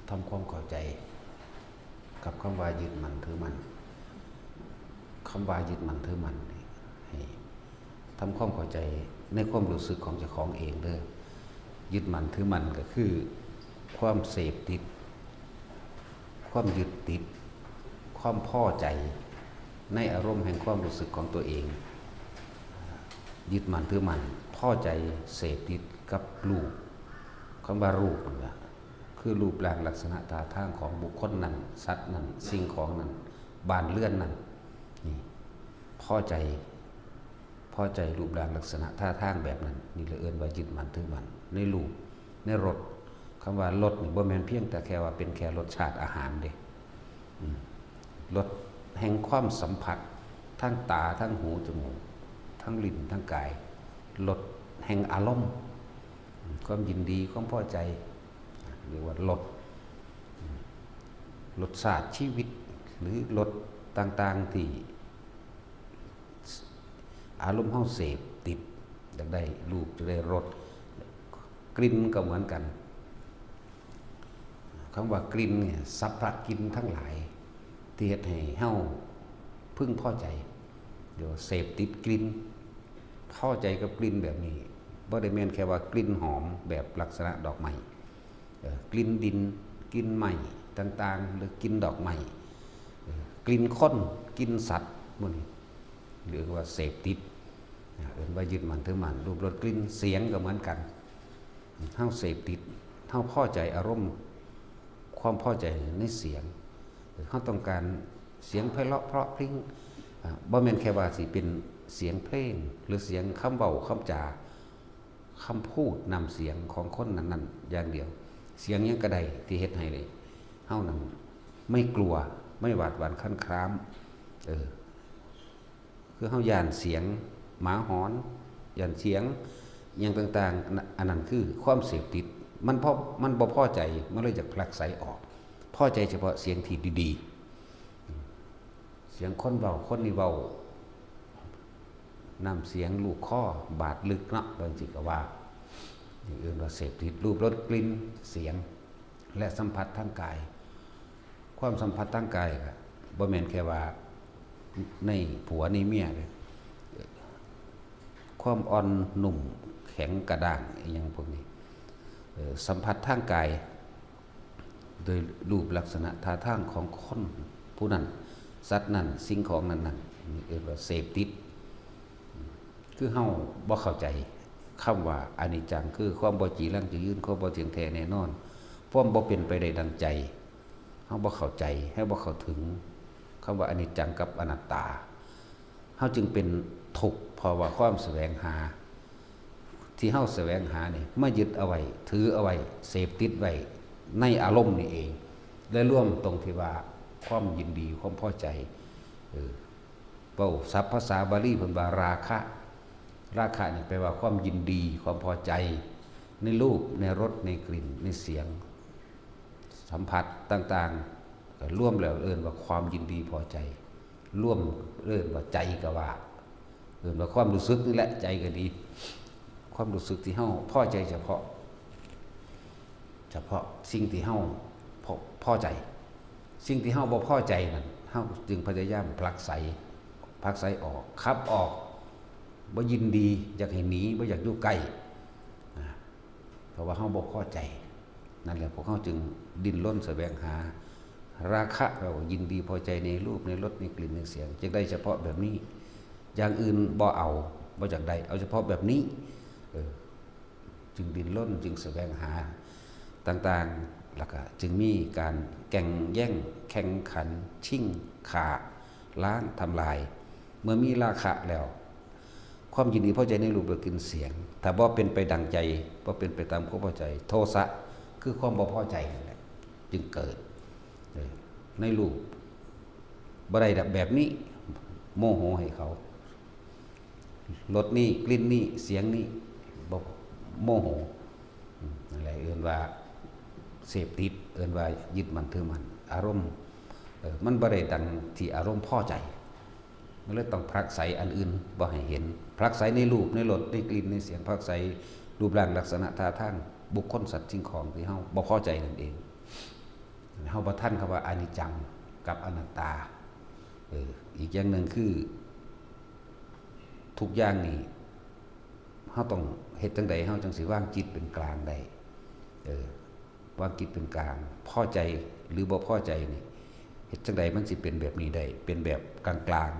ทำความเข้าใจกับคำว่ายึดมั่นถือมั่นคำว่ายึดมั่นถือมั่นให้ทำความเข้าใจในความรู้สึกของเจ้าของเองเด้อยึดมั่นถือมั่นก็คือความเสพติดความยึดติดความพอใจในอารมณ์แห่งความรู้สึกของตัวเองยึดมั่นถือมั่นพอใจเสพติดกับรูปคำว่ารูปนั่นคือรูปร่างลักษณะท่าทางของบุคคลนั้นสัตว์นั้นสิ่งของนั้นบ้านเรือนนั้นนี่พอใจรูปร่างลักษณะท่าทางแบบนั้นนี่เราเอิ้นว่ายึดมั่นถือมั่นในรูปในรสคำว่ารสนี่บ่แม่นเพียงแต่แค่ว่าเป็นแค่รสชาติอาหารเด้รสแห่งความสัมผัสทั้งตาทั้งหูจมูกทั้งลิ้นทั้งกายรสแห่งอารมณ์ความยินดีความพอใจเรียกว่ารสชาติชีวิตหรือรสต่างๆที่อารมณ์เฮาเสพติดอยากได้รูปจะได้รสกลิ่นก็เหมือนกันคำว่ากลิ่นเนี่ยสัพพะกลิ่นทั้งหลายที่เฮ็ดให้เฮาพึงพอใจเดี๋ยวเสพติดกลิ่นพอใจกับกลิ่นแบบนี้บ่ได้แม่นแค่ว่ากลิ่นหอมแบบลักษณะดอกไม้กลิ่นดินกลิ่นไม้ต่างๆหรือกลิ่นดอกไม้กลิ่นคนกลิ่นสัตว์พวกนี้เรียกว่าเสพติดเรียกว่ายึดมั่นถือมั่นรูปรสกลิ่นเสียงก็เหมือนกันเฮาเสพติดเฮาพอใจอารมณ์ความพอใจในเสียงเฮาต้องการเสียงไพเราะเพราะพริ้งบ่แม่นแค่ว่าสิเป็นเสียงเพลงหรือเสียงคำเว้าคำจาคำพูดนำเสียงของคนนั้นๆอย่างเดียวเสียงยังก็ได้ที่เฮ็ดให้เลยเฮานั้นไม่กลัวไม่หวาดหวั่นครั่นคร้ามคือเฮาย่านเสียงหมาหอนย่านเสียงอย่างต่างๆอันนั้นคือความเสพติดมันบ่พอใจมันเลยจะผลักไสออกพอใจเฉพาะเสียงที่ดีๆเสียงคนเว้าคนนี่เว้านำเสียงลูกคอบาดลึกเนาะบางทีก็ว่าอย่างอื่นว่าเสพติดรูปรสกลิ่นเสียงและสัมผัสทางกายความสัมผัสทางกายก็บ่แม่นแค่ว่าในผัวในเมียเลยความอ่อนนุ่มแข็งกระด้างอย่างพวกนี้สัมผัสทางกายโดยรูปลักษณะท่าทางของคนผู้นั้นสัตว์นั้นสิ่งของนั้นนี่เรียกว่าเสพติดคือเฮาบ่เข้าใจคำว่าอนิจจังคือความบ่จีรังจะยืนความบ่เที่ยงแท้แน่นอนความบ่เป็นไปได้ดังใจเฮาบ่เข้าใจให้บ่เข้าถึงคำว่าอนิจจังกับอนัตตาเฮาจึงเป็นทุกข์เพราะว่าความแสวงหาที่เฮาแสวงหานี่มายึดเอาไว้ถือเอาไว้เสพติดไว้ในอารมณ์นี่เองและร่วมตรงที่ว่าความยินดีความพอใจเว้าศัพท์ภาษาบาลีเพิ่นว่าราคะนี่แปลว่าความยินดีความพอใจในรูปในรสในกลิ่นในเสียงสัมผัสต่างๆก็ร่วมแล้วเอิ้นว่าความยินดีพอใจร่วมเอิ้นว่าใจก็ว่าเอิ้นว่าความรู้สึกนี่แหละใจก็ดีความรู้สึกที่เฮาพอใจเฉพาะสิ่งที่เฮาพอใจสิ่งที่เฮาบ่พอใจนั่นเฮาจึงพยายามผลักไสออกขับออกบ่ยินดีอยากให้หนีบ่อยากอยู่ใกล้เพราะว่าเฮาบ่พอใจนั่นแหละพวกเฮาจึงดิ้นรนแสวงหาราคะเรายินดีพอใจในรูปในรสในกลิ่นในเสียงจึงได้เฉพาะแบบนี้อย่างอื่นบ่เอาบ่อยากได้เอาเฉพาะแบบนี้จึงดิ้นรนจึงแสวงหาต่างๆแล้วก็จึงมีการแข่งแย่งแข่งขันชิงขาล้างทำลายเมื่อมีราคะแล้วความยินดีพอใจในรูปรสกลิ่นเสียงถ้าบ่เป็นไปดังใจบ่เป็นไปตามความพอใจโทสะคือความบ่พอใจนั่นแหละจึงเกิดในรูปบ่ได้แบบนี้โมโหให้เขารสนี้กลิ่นนี้เสียงนี้บ่โมโหนั่นแหละเอิ้นว่าเสพติดเอิ้นว่ายึดมั่นถือมั่นอารมณ์มันบ่ได้ดังที่อารมณ์พอใจมันเลยต้องผลักไสอันอื่นบ่ให้เห็นผลักไสในรูปในรสในกลิ่นในเสียงผลักไสรูปร่างลักษณะท่าทางบุคคลสัตว์สิ่งของที่เฮาบ่พอใจนั่นเอง เฮาบ่ทันคำว่าอนิจจังกับอนัตตาอีกอย่างหนึ่งคือทุกอย่างนี่เฮาต้องเฮ็ดจังใดเฮาจังสิวางจิตเป็นกลางได้วางจิตเป็นกลางพอใจหรือบ่พอใจนี่เฮ็ดจังใดมันสิเป็นแบบนี้ได้เป็นแบบกลาง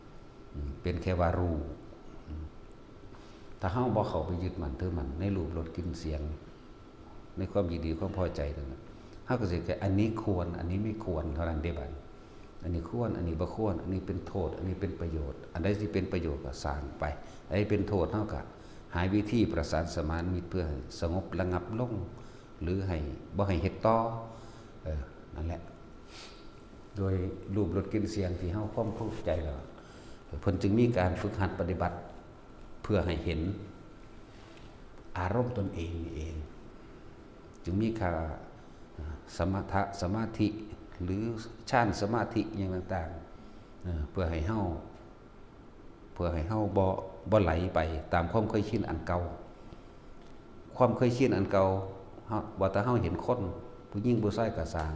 ๆเป็นแค่ว่ารู้ถ้าเฮาบ่เข้าไปยึดมั่นถือมั่นในรูปรสกลิ่นเสียงในความยินดีความพอใจนั่นน่ะเฮาก็สิแค่อันนี้ควรอันนี้ไม่ควรเท่านั้นเด้บัดอันนี้ควรอันนี้บ่ควรอันนี้เป็นโทษอันนี้เป็นประโยชน์อันใดที่เป็นประโยชน์ก็สร้างไปอันใดเป็นโทษเฮาก็หาวิธีประสานสมานมิตรเพื่อให้สงบระงับลงหรือให้บ่ให้เฮ็ดต่อนั่นแหละโดยรูปรสกลิ่นเสียงที่เฮาความเข้าใจแล้วเพิ่นจึงมีการฝึกหัดปฏิบัติเพื่อให้เห็นอารมณ์ตนเองนี่เองจึงมีค่าสมถะสมาธิหรือฌานสมาธิอย่างต่างๆเพื่อให้เฮาบ่ไหลไปตามความเคยชินอันเก่าความเคยชินอันเก่าว่าถ้าเฮาเห็นคนผู้หญิงผู้ชายก็สร้าง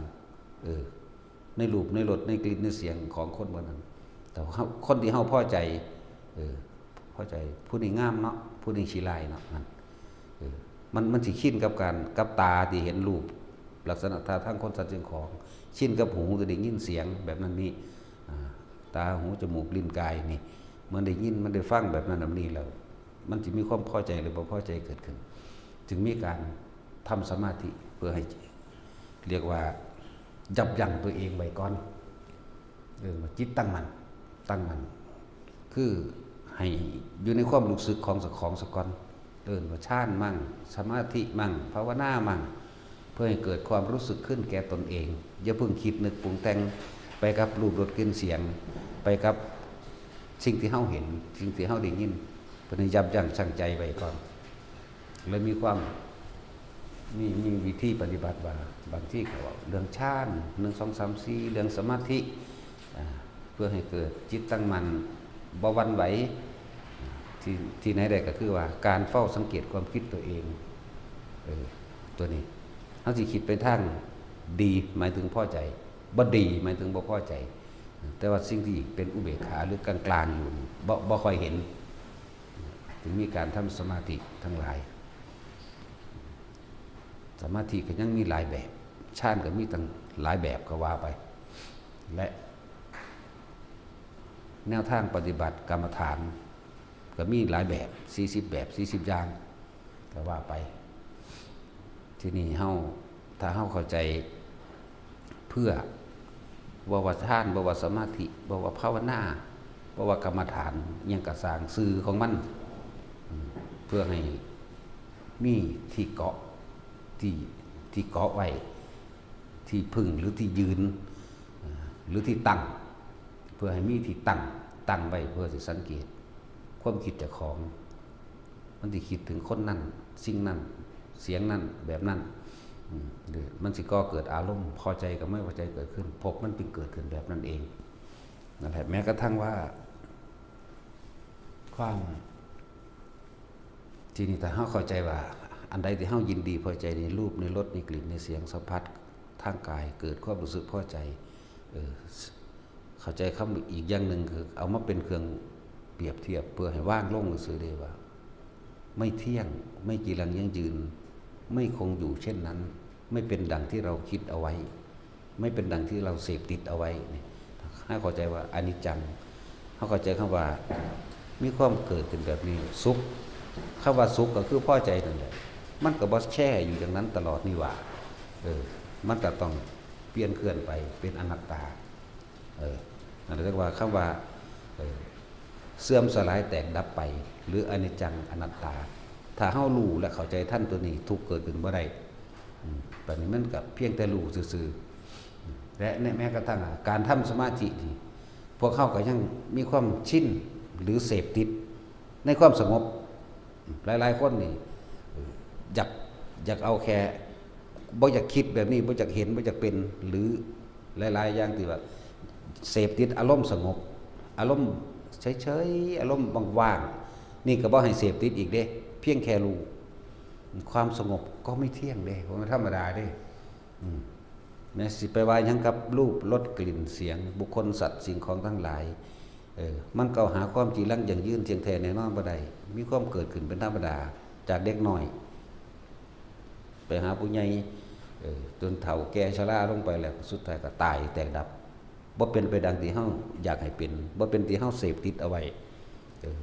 ในรูปในรสในกลิ่นในเสียงของคนบ่นั้นแต่คนที่เฮาพอใจพอใจผู้นี้งามเนาะผู้นี้ขี้ร้ายเนาะมันสิชินกับการกับตาที่เห็นรูปลักษณะท่าทางคนสัตว์สิ่งของชินกับหูก็ได้ยินเสียงแบบนั้นนี่ตาหูจมูกลิ้นกายนี่มันได้ยินมันได้ฟังแบบนั้นแบบนี้แล้วมันสิมีความพอใจหรือบ่พอใจเกิดขึ้นจึงมีการทำสมาธิเพื่อให้เรียกว่ายับยั้งตัวเองไว้ก่อนจิตตั้งมั่นคือให้อยู่ในความรู้สึกของสักก่อนว่าฌานมั่งสมาธิมั่งภาวนามั่งเพื่อให้เกิดความรู้สึกขึ้นแก่ตนเองอย่าเพิ่งคิดนึกปรุงแต่งไปกับรูปรสกลิ่นเสียงไปกับสิ่งที่เฮาเห็นสิ่งที่เฮาได้ยินเพิ่นยับยั้งชั่งใจไว้ก่อนแล้วมีความมีวิธีปฏิบัติว่าบางที่เขาเรื่องฌาน1 2 3 4เรื่องสมาธิเพื่อให้เกิดจิตตั้งมั่นบ่หวั่นไหวที่ไหนได้ก็คือว่าการเฝ้าสังเกตความคิดตัวเองตัวนี้เฮาสิคิดไปทางดีหมายถึงพอใจบ่ดีหมายถึงบ่พอใจแต่ว่าสิ่งที่เป็นอุเบกขาหรือกลางๆอยู่บ่ค่อยเห็นถึงมีการทำสมาธิทั้งหลายสมาธิก็ยังมีหลายแบบฌานก็มีตั้งหลายแบบก็ว่าไปและแนวทางปฏิบัติกรรมฐานก็มีหลายแบบ40แบบ40อย่างก็ว่าไปที่นี่ถ้าเฮาเข้าใจเพื่อว่าฌานว่าสมาธิว่าภาวนาว่ากรรมฐานยังกระสร้างสื่อของมันเพื่อให้มีที่เกาะที่เกาะไว้ที่พึ่งหรือที่ยืนหรือที่ตั้งเพื่อให้มีที่ตั้งไว้เพื่อสิสังเกตความคิดเจ้าของมันสิคิดถึงคนนั้นสิ่งนั้นเสียงนั้นแบบนั้นหรือมันสิก็เกิดอารมณ์พอใจกับไม่พอใจเกิดขึ้นพบมันเป็นเกิดขึ้นแบบนั้นเองนั่นแหละแม้กระทั่งว่าความทีนี้แต่เฮาเข้าใจว่าอันใดที่เฮายินดีพอใจในรูปในรสในกลิ่นในเสียงสัมผัสทางกายเกิดความรู้สึกพอใจเข้าใจคำอีกอย่างหนึ่งคือเอามาเป็นเครื่องเปรียบเทียบเพื่อให้ว่างลงซื่อๆได้ว่าไม่เที่ยงไม่จีรังยั่งยืนไม่คงอยู่เช่นนั้นไม่เป็นดังที่เราคิดเอาไว้ไม่เป็นดังที่เราเสพติดเอาไว้นี่ให้เข้าใจว่าอนิจจังให้เข้าใจคำว่ามีความเกิดขึ้นแบบนี้สุขคำว่าสุขก็คือพอใจนั่นแหละมันก็บ่แช่อยู่อย่างนั้นตลอดนี่ว่ามันก็ต้องเปลี่ยนเคลื่อนไปเป็นอนัตตานั่นเรียกว่าคำว่าเสื่อมสลายแตกดับไปหรืออนิจจังอนัตตาถ้าเฮารู้และเข้าใจท่านตัวนี้ทุกเกิดขึ้นบ่ได้แบบนี้มันก็เพียงแต่รู้ซื่อๆและแม้กระทั่งการทำสมาธินี่พวกเขาก็ยังมีความชินหรือเสพติดในความสงบหลายๆคนนี่อยากเอาแค่บ่อยากคิดแบบนี้บ่อยากเห็นบ่อยากเป็นหรือหลายๆอย่างที่ว่าเสพติดอารมณ์สงบอารมณ์เฉยๆอารมณ์ว่างๆนี่ก็บ่ให้เสพติดอีกเด้เพียงแค่รู้ความสงบก็ไม่เที่ยงเด้บ่ธรรมดาเด้ แม้สิไปว่าหยังกับรูปรสกลิ่นเสียงบุคคลสัตว์สิ่งของทั้งหลายมันก็หาความจริงลั่งอย่างยืนเทียงแท้แน่นอนบ่ได้มีความเกิดขึ้นเป็นธรรมดาจากเด็กน้อยไปหาผู้ใหญ่จนเฒ่าแก่ชราลงไปแล้วสุดท้ายก็ตายแตกดับบ่เป็นไปดังที่เฮาอยากให้เป็นบ่เป็นที่เฮาเสพติดเอาไว้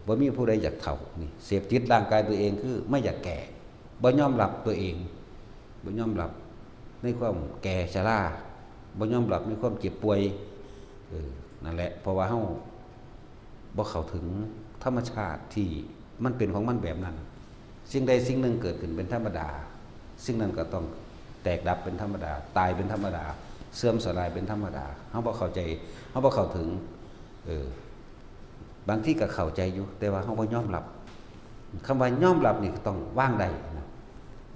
บ่มีผู้ใดอยากเฒ่านี่เสพติดร่างกายตัวเองคือไม่อยากแก่บ่ยอมรับตัวเองบ่ยอมรับในความแก่ชราบ่ยอมรับในความเจ็บป่วยนั่นแหละเพราะว่าเฮาบ่เข้าถึงธรรมชาติที่มันเป็นของมันแบบนั้นสิ่งใดสิ่งหนึ่งเกิดขึ้นเป็นธรรมดาสิ่งนั้นก็ต้องแตกดับเป็นธรรมดาตายเป็นธรรมดาเสื่อมสลายเป็นธรรมดาเฮาบ่เข้าใจเฮาบ่เข้าถึงบางที่ก็เข้าใจอยู่แต่ว่าเฮาบ่ยอมรับคำว่ายอมรับนี่ต้องวางได้นะ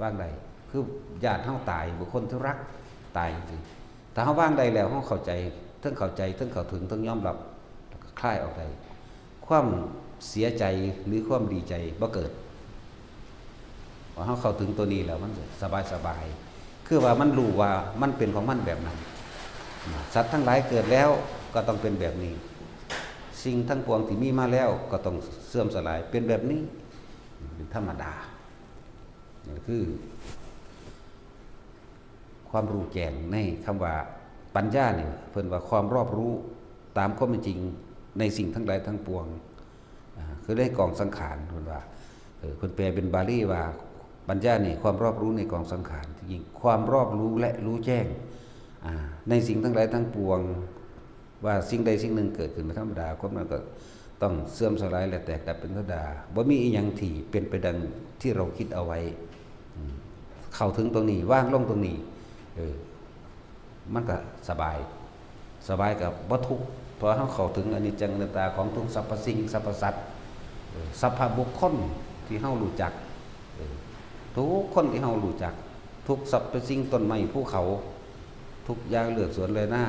วางได้คือญาติเฮาตายบุคคลที่รักตายจริงๆถ้าเฮาวางได้แล้วเฮาเข้าใจทั้งเข้าใจทั้งเข้าถึงทั้งยอมรับแล้วก็คลายออกได้ความเสียใจหรือความดีใจบ่เกิดพอเฮาเข้าถึงตัวนี้แล้วมันสบายๆคือว่ามันรู้ว่ามันเป็นของมันแบบนั้นสัตว์ทั้งหลายเกิดแล้วก็ต้องเป็นแบบนี้สิ่งทั้งปวงที่มีมาแล้วก็ต้องเสื่อมสลายเป็นแบบนี้เป็นธรรมดานี่คือความรู้แจ้งในคำว่าปัญญาเนี่ยเพิ่นว่าความรอบรู้ตามความเป็นจริงในสิ่งทั้งหลายทั้งปวงคือได้กองสังขารเพิ่นว่าเพิ่นแปลเป็นบาลีว่าปัญญานี่ความรอบรู้ในกองสังขารจริงความรอบรู้และรู้แจ้งในสิ่งทั้งหลายทั้งปวงว่าสิ่งใดสิ่งหนึ่งเกิดขึ้นเป็นธรรมดาความนั้นก็ต้องเสื่อมสลายและแตกดับเป็นธรรมดาบ่มีอีหยังที่เป็นไปดังที่เราคิดเอาไว้เข้าถึงตรงนี้ว่างลงตรงนี้มันก็สบายกับบ่ทุกข์เพราะเฮาเข้าถึงอนิจจังอนัตตาของทุกสรรพสิ่งสรรพสัตว์สรรพบุคคลที่เฮารู้จักทุกคนที่เฮารู้จักทุกสรรพสิ่งต้นไม้ภูเขาทุกอย่างเลือกสวนเลยหน้า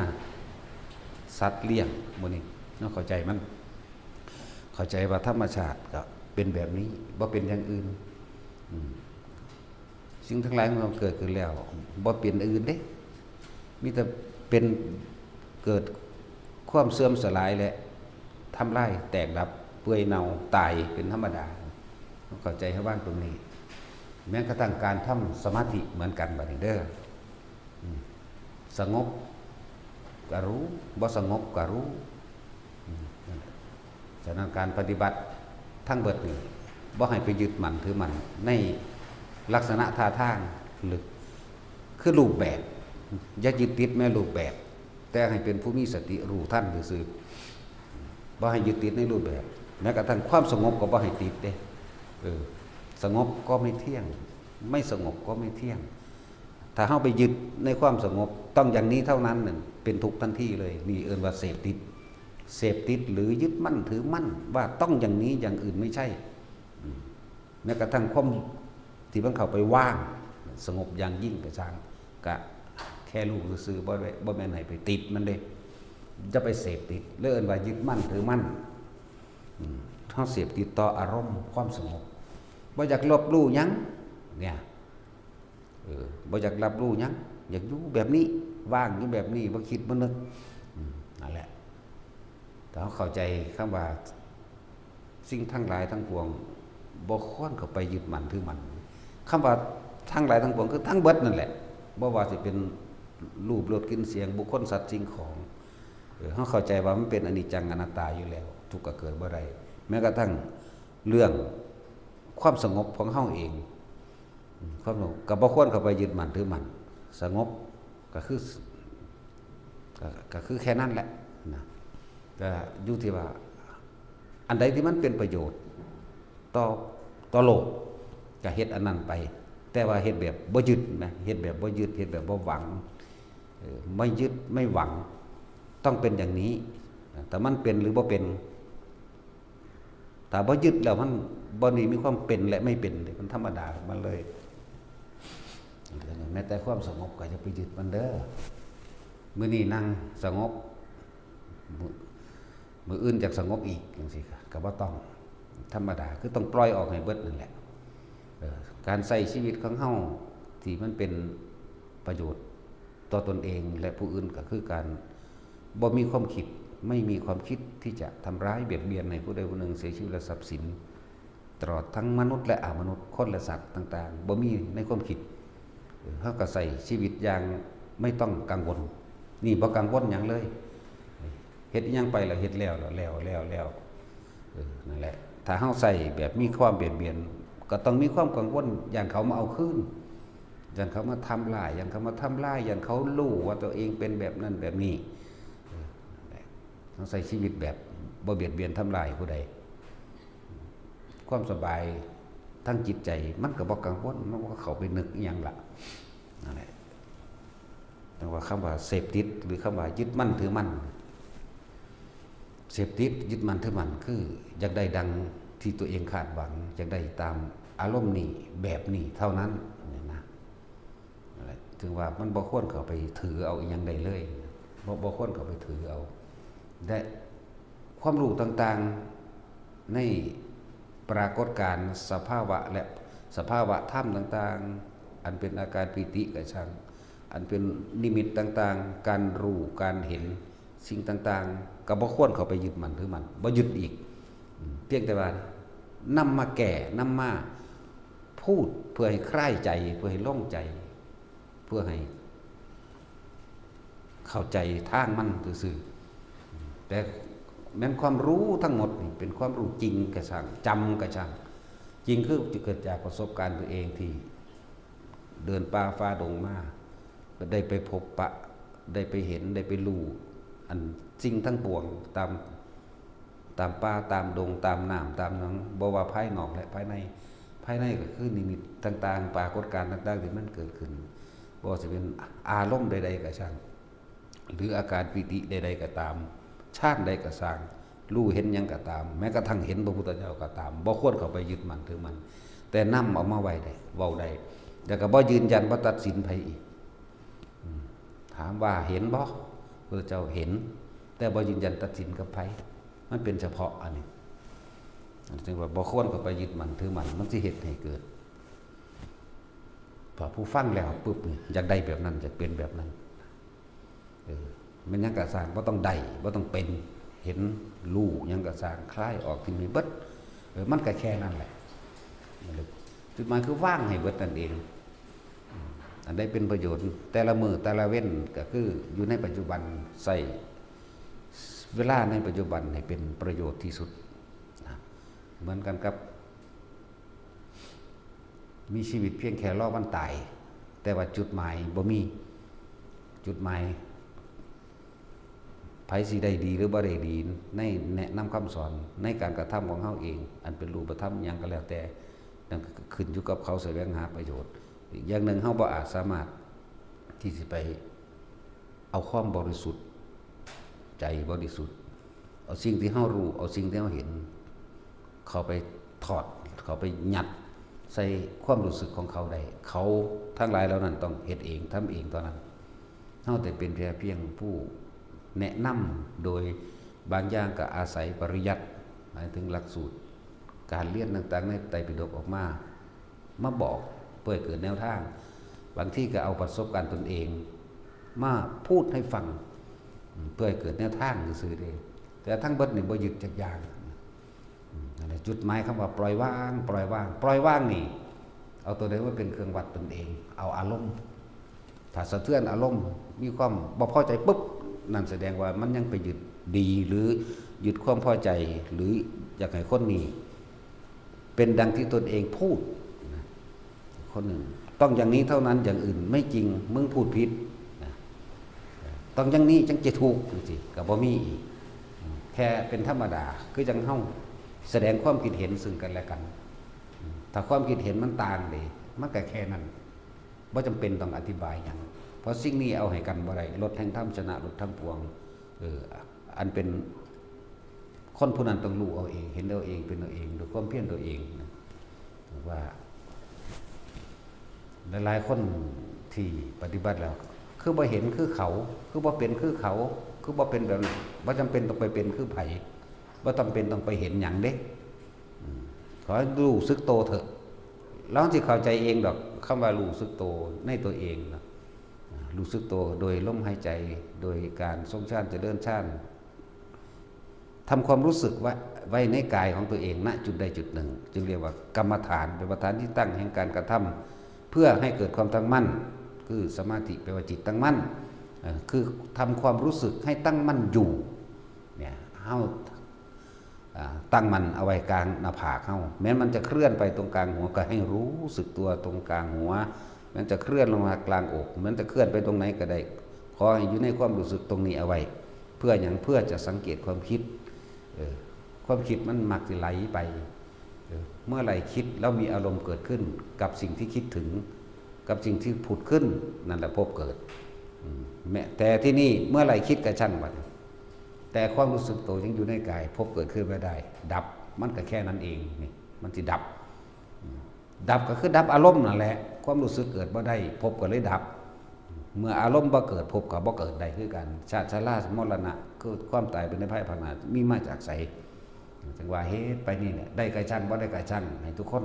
สัตว์เลี้ยงหมดนี้เนาะเข้าใจมันเข้าใจว่าธรรมชาติก็เป็นแบบนี้บ่เป็นอย่างอื่นสิ่งทั้งหลายมันเกิดขึ้นแล้วบ่เป็นอื่นเด้มีแต่เป็นเกิดความเสื่อมสลายและทำลายแตกดับเปื่อยเน่าตายเป็นธรรมดาเข้าใจให้ว่างตรงนี้แม้กระทั่งการทำสมาธิเหมือนกันบัดนี้เด้อสงบก็รู้บ่สงบก็รู้ฉะนั้นการปฏิบัติทั้งเบิดนี่บ่ให้ไปยึดมั่นถือมั่นในลักษณะท่าทางหรือคือรูปแบบอย่ายึดติดแม่รูปแบบแต่ให้เป็นผู้มีสติรู้ท่านซื่อๆบ่ให้ยึดติดในรูปแบบแม้กระทั่งความสงบก็บ่ให้ติดเด้สงบก็ไม่เที่ยงไม่สงบก็ไม่เที่ยงถ้าเฮาไปยึดในความสงบต้องอย่างนี้เท่านั้นนั่นเป็นทุกข์ทันทีเลยนี่เอิ้นว่าเสพติดหรือยึดมั่นถือมั่นว่าต้องอย่างนี้อย่างอื่นไม่ใช่แม้กระทั่งความที่มันเข้าไปว่างสงบอย่างยิ่งกระช่างกะแค่รู้ซื่อๆบ่แม่นให้ไปติดมันเด้จะไปเสพติดเอิ้นว่ายึดมั่นถือมั่นเฮาเสพติดต่ออารมณ์ความสงบบ่อยากลบลู่หยังเนี่ยบ่อยากรับรู้หยังอยากอยู่แบบนี้ว่างอยู่แบบนี้บ่คิดบ่นึกนั่นแหละถ้าเราเข้าใจคำว่าสิ่งทั้งหลายทั้งปวงบ่ควรเข้าไปยึดมั่นถือมั่นคำว่าทั้งหลายทั้งปวงคือทั้งเบิดนั่นแหละบ่ว่าสิเป็นรูปรสกลิ่นเสียงบุคคลสัตว์สิ่งของเฮาเข้าใจว่ามันเป็นอนิจจังอนัตตาอยู่แล้วทุกข์ก็เกิดบ่ได้แม้กระทั่งเรื่องความสงบของเฮาเองความสงบก็บ่ควรเข้าไปยึดมั่นถือมั่นสงบก็คือแค่นั้นแหละนะก็อยู่ที่ว่าอันใดที่มันเป็นประโยชน์ต่อโลกก็เฮ็ดอันนั้นไปแต่ว่าเฮ็ดแบบบ่ยึดนะเฮ็ดแบบบ่ยึดเฮ็ดแบบบ่หวังไม่ยึดไม่หวังต้องเป็นอย่างนี้แต่มันเป็นหรือบ่เป็นถ้าบ่ยึดแล้วมันบ่มีความเป็นและไม่เป็นมันธรรมดาของมันเลยแม้แต่ความสงบก็จะไปยึดมันเด้อมื้อนี้นั่งสงบมื้ออื่นจักสงบอีกจังซี่ก็บ่ต้องธรรมดาคือต้องปล่อยออกให้เบิดนั่นแหละการใช้ชีวิตของเฮาที่มันเป็นประโยชน์ ต่อตนเองและผู้อื่นก็คือการบ่มีความคิดไม่มีความคิดที่จะทำร้ายเบียดเบียนในผู้ใดผู้หนึ่งเสียชีวิตและทรัพย์สินตลอดทั้งมนุษย์และอมนุษย์คนและสัตว์ต่างๆบ่มีในความคิดเฮาก็ใส่ชีวิตอย่างไม่ต้องกังวลนี่บ่กังวลหยังเลยเฮ็ดอิหยังไปแล้วเฮ็ดแล้วนั่นแหละถ้าเฮาใส่แบบมีความเบียดเบียนก็ต้องมีความกังวลอย่างเขามาเอาคืนอย่างเขามาทำลายอย่างเขารู้ว่าตัวเองเป็นแบบนั้นแบบนี้ต้องใส่ชีวิตแบบบ่เบียดเบียนทำลายผู้ใดความสบายทั้งจิตใจมันก็บ่กังวลมันก็เข้าไปนึกอีหยังล่ะนั่นแหละแต่ว่าคำว่าเสพติดหรือคำว่ายึดมั่นถือมั่นเสพติดยึดมั่นถือมั่นคืออยากได้ดังที่ตัวเองคาดหวังอยากได้ตามอารมณ์นี้แบบนี้เท่านั้นนี่นะถึงว่ามันบ่ควรเข้าไปถือเอาอีหยังใดเลยบ่ควรเข้าไปถือเอาได้ความรู้ต่างๆในปรากฏการณ์สภาวะและสภาวะธรรมต่างๆอันเป็นอาการปิติกระชังอันเป็นนิมิตต่างๆการรู้การเห็นสิ่งต่างๆก็บ่ควรเข้าไปยึดมันถือมันบ่ยึดอีกเพียงแต่ว่านำมาแก่นำมาพูดเพื่อให้คลายใจเพื่อให้โล่งใจเพื่อให้เข้าใจทางมันซื่อๆแต่แม้นความรู้ทั้งหมดนี่เป็นความรู้จริงกระช่างจำกระช่างจริงคือเกิดจากประสบการณ์ตัวเองที่เดินป่าฝ่าดงมาได้ไปพบปะได้ไปเห็นได้ไปรู้อันจริงทั้งปวงตามป่าตามดงตามน้ำตามหนองบ่ว่าภายนอกและภายในก็คือนิมิตต่างๆปรากฏการณ์ต่างๆที่มันเกิดขึ้นบ่ว่าจะเป็นอารมณ์ใดๆก็ช่างหรืออาการปิติใดๆก็ตามชาติใดก็สร้างรู้เห็นหยังก็ตามแม้กระทั่งเห็นพระพุทธเจ้าก็ตามบ่ควรเข้าไปยึดมันถือมันแต่นำเอามาไว้ได้เว้าได้แต่ก็บ่ยืนยันบ่ตัดสินไผอีกถามว่าเห็นบ่พระเจ้าเห็นแต่บ่ยืนยันตัดสินกับไผมันเป็นเฉพาะอันนี้จึงว่าบ่ควรเข้าไปยึดมันถือมันสิเฮ็ดให้เกิดพอผู้ฟังแล้วปุ๊บนี่อยากได้แบบนั้นอยากเป็นแบบนั้นมันยังกระสร้างบ่ต้องได้บ่ต้องเป็นเห็นรู้ยังกระสร้างคลายออกที่มีเบิดมันก็แค่นั้นแหละจุดหมายคือว่างให้เบิดนั่นเองอันได้เป็นประโยชน์แต่ละมื้อแต่ละเว้นก็คืออยู่ในปัจจุบันใส่เวลาในปัจจุบันให้เป็นประโยชน์ที่สุดเหมือนกันกับมีชีวิตเพียงแค่รอวันตายแต่ว่าจุดหมายบ่มีจุดหมายไผสิได้ดีหรือบ่ได้ดีในแนะนำคำสอนในการกระทำของเฮาเองอันเป็นรูปธรรมหยังก็แล้วแต่นั่นขึ้นอยู่กับเขาแสวงหาประโยชน์อีกอย่างหนึ่งเฮาบ่อาจสามารถที่สิไปเอาความบริสุทธิ์ใจบริสุทธิ์เอาสิ่งที่เฮารู้เอาสิ่งที่เฮาเห็นเข้าไปถอดเข้าไปยัดใส่ความรู้สึกของเขาได้เขาทั้งหลายเหล่านั้นต้องเฮ็ดเองทำเองตอนนั้นเฮาแต่เป็นเพียงผู้แนะนำโดยบางอย่างก็อาศัยปริยัติหมายถึงหลักสูตรการเรียนต่างๆในไตรปิฎกออกมาบอกเพื่อเกิดแนวทางบางที่ก็เอาประสบการณ์ตนเองมาพูดให้ฟังเพื่อเกิดแนวทางซื่อๆเด้แต่ทั้งเบิดนี่บ่ยึดจักอย่างนั่นแหละจุดหมายคำว่าปล่อยวางนี่เอาตัวใดว่าเป็นเครื่องวัดตนเองเอาอารมณ์ถ้าสะเทือนอารมณ์มีความบ่พอใจปุ๊บนั่นแสดงว่ามันยังไปยึดดีหรือยึดความพอใจหรืออยากให้คนนี้เป็นดังที่ตนเองพูดคนหนึ่งต้องอย่างนี้เท่านั้นอย่างอื่นไม่จริงมึงพูดผิดต้องอย่างนี้จังจะถูกสิก็บ่มีอีกแค่เป็นธรรมดาคือจังเฮาแสดงความคิดเห็นซึ่งกันและกันถ้าความคิดเห็นมันต่างเลยมันก็แค่นั้นบ่จำเป็นต้องอธิบายหยังเพราะสิ่งนี้เอาให้กันบ่ได้ลดแห่งธรรมชนะลดทั้งปวงอันเป็นคนผู้นั้นต้องรู้เอาเองเห็นเอาเองเป็นเอาเองด้วยความเพียรตัวเองว่าหลายๆคนที่ปฏิบัติแล้วคือบ่เห็นคือเขาคือบ่เป็นคือเขาคือบ่เป็นแบบนั้นบ่จำเป็นต้องไปเป็นคือไผบ่จำเป็นต้องไปเห็นหยังเด้ขอให้รู้สึกโตเถอะแล้วสิเข้าใจเองดอกคำว่ารู้สึกโตในตัวเองนะ รู้สึกตัวโดยลมหายใจโดยการทรงฌานเจริญฌานทำความรู้สึกไว้ในกายของตัวเองณจุดใดจุดหนึ่งจึงเรียกว่ากรรมฐานเป็นประธานที่ตั้งแห่งการกระทำเพื่อให้เกิดความตั้งมั่นคือสมาธิแปลว่าจิตตั้งมั่นคือทำความรู้สึกให้ตั้งมั่นอยู่เนี่ยเฮาตั้งมันเอาไว้กลางหน้าผากเฮาแม้มันจะเคลื่อนไปตรงกลางหัวก็ให้รู้สึกตัวตรงกลางหัวมันจะเคลื่อนลงมากลางอกมันจะเคลื่อนไปตรงไหนก็ได้ขอให้อยู่ในความรู้สึกตรงนี้เอาไว้เพื่ออย่างเพื่อจะสังเกตความคิดความคิดมันมักจะไหลไปเมื่อไหร่คิดแล้วมีอารมณ์เกิดขึ้นกับสิ่งที่คิดถึงกับสิ่งที่ผุดขึ้นนั่นแหละพบเกิดแต่ที่นี่เมื่อไหร่คิดก็ช่างมันแต่ความรู้สึกตัวยังอยู่ในกายพบเกิดขึ้นไม่ได้ดับมันก็แค่นั้นเองนี่มันจะดับก็คือดับอารมณ์นั่นแหละความรู้สึกเกิดบ่ได้พบก็เลยดับเมื่ออารมณ์บ่เกิดพบก็บ่เกิดได้คือกันชาติชรามรณะคือความตายเป็นในภายภาคหน้ามีมาจากไสจังว่าเฮ็ดไปนี่แหละได้กายช่างบ่ได้กายช่างให้ทุกคน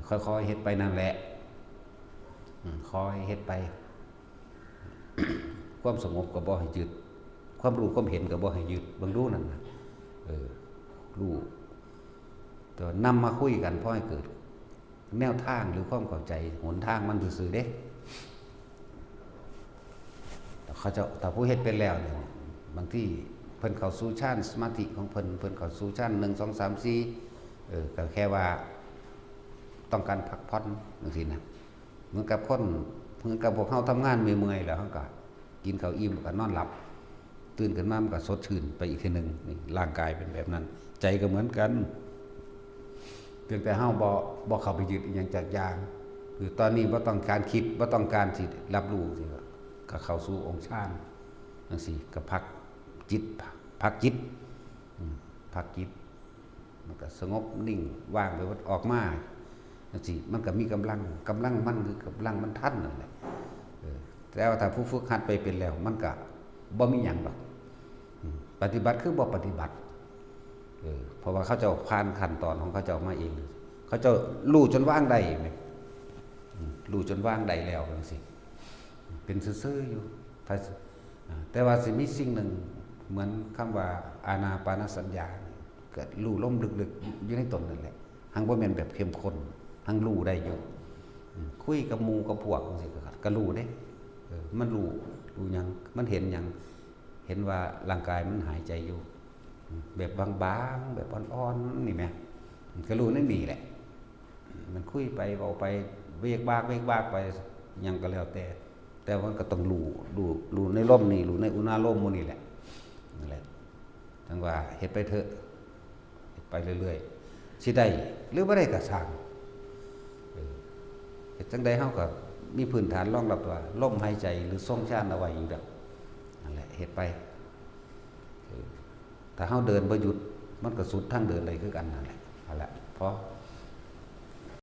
ค่อยๆเฮ็ดไปนั่นแหละคอยเฮ็ดไปความสงบก็บ่ให้ยึดความรู้ความเห็นก็บ่ให้ยึดเบิ่งรู้นั่นน่ะรู้แต่นำมาคุยกันเพราะให้เกิดแนวทางหรือความเข้าใจหนทางมันซื่อๆเด้เขาจะถ้าผู้เฮ็ดเป็นแล้วเนี่ยบางที่เพิ่นเข้าสู่ฌานสมาธิของเพิ่นเข้าสู่ฌาน1 2 3 4ก็แค่ว่าต้องการพักผ่อนจังซี่นะเหมือนกับพวกเฮาทำงานเมื่อยๆแล้วเฮาก็กินข้าวอิ่มก็นอนหลับตื่นขึ้นมามันก็สดชื่นไปอีกทีนึงนี่ร่างกายเป็นแบบนั้นใจก็เหมือนกันเพียงแต่เฮาบ่เข้าไปยึดอีหยังจากอย่างคือตอนนี้บ่ต้องการคิดบ่ต้องการสิรับรู้สิก็เข้าสู่องค์ฌานจังซี่ก็พักจิตมันก็สงบนิ่งว่างไปว่าออกมาจังซี่มันก็มีกำลังมันคือกำลังมันทันนั่นแหละแต่ว่าถ้าผู้ฝึกหัดไปเป็นแล้วมันก็บ่มีหยังหรอกปฏิบัติคือบ่ปฏิบัติเพราะว่าเขาจะผ่านขั้นตอนของเขาจะออกมาเองเขาจะรู้จนว่างได้ไหมรู้จนว่างได้แล้วจังซี่เป็นซื่อๆอยู่แต่ว่าสิมีสิ่งหนึ่งเหมือนคำว่าอานาปานสัญญาเกิดรู้ลมลึกๆอยู่ในตนนั่นแหละหังบ่แม่นแบบเข้มข้นหังรู้ได้อยู่คุยกับหมู่กับพวกจังซี่ก็รู้เด้มันรู้หยังมันเห็นหยังเห็นว่าร่างกายมันหายใจอยู่แบบบางๆแบบอ่อนๆนี่แหมก็รู้นั่นนี่แหละมันคุยไปเว้าไปเวกบากไปหยังก็แล้วแต่ว่าก็ต้องรู้ในลมนี่รู้ในอุณาโลมหมู่นี่แหละนั่นแหละจังว่าเฮ็ดไปเถอะไปเรื่อยๆสิได้หรือบ่ได้ก็ช่างเฮ็ดจังได๋เฮาก็มีพื้นฐานรองรับว่าลมหายใจหรือทรงฌานเอาไว้อยู่ดอกนั่นแหละเฮ็ดไปถ้าเฮาเดินบ่หยุดมันก็สุดทางเดินเลยคือกันนั่นแหละเอาละพอ